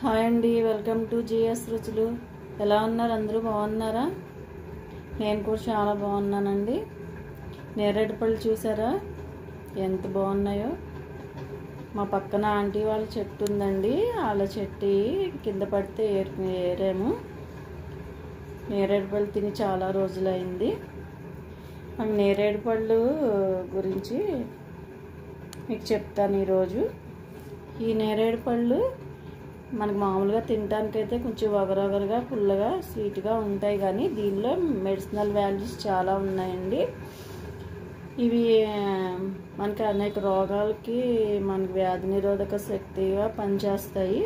Hi అండి, welcome to GS రుచులు. ఎలా ఉన్నారు? అందరూ బాగున్నారా? నేను కూడా చాలా బాగున్నానండి. నేరేడు పళ్ళు చూసారా ఎంత బాగున్నాయో. మా పక్కన ఆంటీ వాళ్ళ చెట్టు ఉందండి, వాళ్ళ చెట్టు కింద పడితే ఏరాము. నేరేడు పళ్ళు తిని చాలా రోజులైంది. నేరేడు పళ్ళు గురించి మీకు చెప్తాను ఈరోజు. ఈ నేరేడు పళ్ళు మనకు మామూలుగా తినడానికైతే కొంచెం వగరవగరగా పుల్లగా స్వీట్గా ఉంటాయి, కానీ దీనిలో మెడిసినల్ వాల్యూస్ చాలా ఉన్నాయండి. ఇవి మనకి అనేక రోగాలకి మనకి వ్యాధి నిరోధక శక్తిగా పనిచేస్తాయి.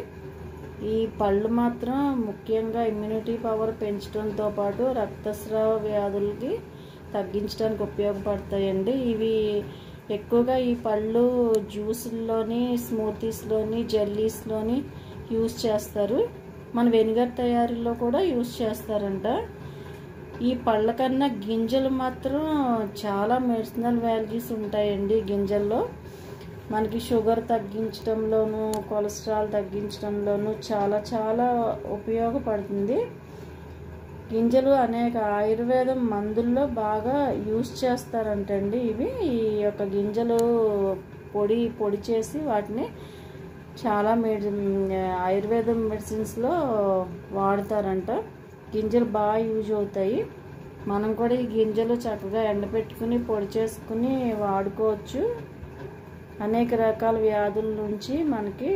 ఈ పళ్ళు మాత్రం ముఖ్యంగా ఇమ్యూనిటీ పవర్ పెంచడంతో పాటు రక్తస్రావ వ్యాధులకి తగ్గించడానికి ఉపయోగపడతాయండి. ఇవి ఎక్కువగా ఈ పళ్ళు జ్యూసుల్లోని, స్మూతీస్లోని, జెల్లీస్లోని యూజ్ చేస్తారు. మన వెనిగర్ తయారీలో కూడా యూజ్ చేస్తారంట. ఈ పళ్ళ కన్నా గింజలు మాత్రం చాలా మెడిసినల్ వాల్యూస్ ఉంటాయండి. గింజల్లో మనకి షుగర్ తగ్గించడంలోనూ, కొలెస్ట్రాల్ తగ్గించడంలోనూ చాలా చాలా ఉపయోగపడుతుంది. గింజలు అనేక ఆయుర్వేదం మందుల్లో బాగా యూజ్ చేస్తారంటండి. ఈ యొక్క గింజలు పొడి చేసి వాటిని చాలా ఆయుర్వేదం మెడిసిన్స్లో వాడతారంట. గింజలు బాగా యూజ్ అవుతాయి. మనం కూడా ఈ గింజలు చక్కగా ఎండబెట్టుకుని పొడి చేసుకుని వాడుకోవచ్చు. అనేక రకాల వ్యాధుల నుంచి మనకి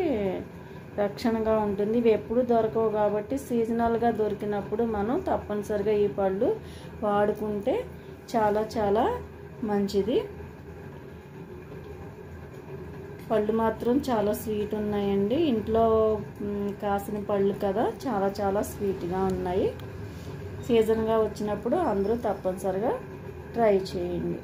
రక్షణగా ఉంటుంది. ఇవి ఎప్పుడు దొరకవు కాబట్టి సీజనల్గా దొరికినప్పుడు మనం తప్పనిసరిగా ఈ పళ్ళు వాడుకుంటే చాలా చాలా మంచిది. పళ్ళు మాత్రం చాలా స్వీట్ ఉన్నాయండి. ఇంట్లో కాసిన పళ్ళు కదా, చాలా చాలా స్వీట్గా ఉన్నాయి. సీజన్గా వచ్చినప్పుడు అందరూ తప్పనిసరిగా ట్రై చేయండి.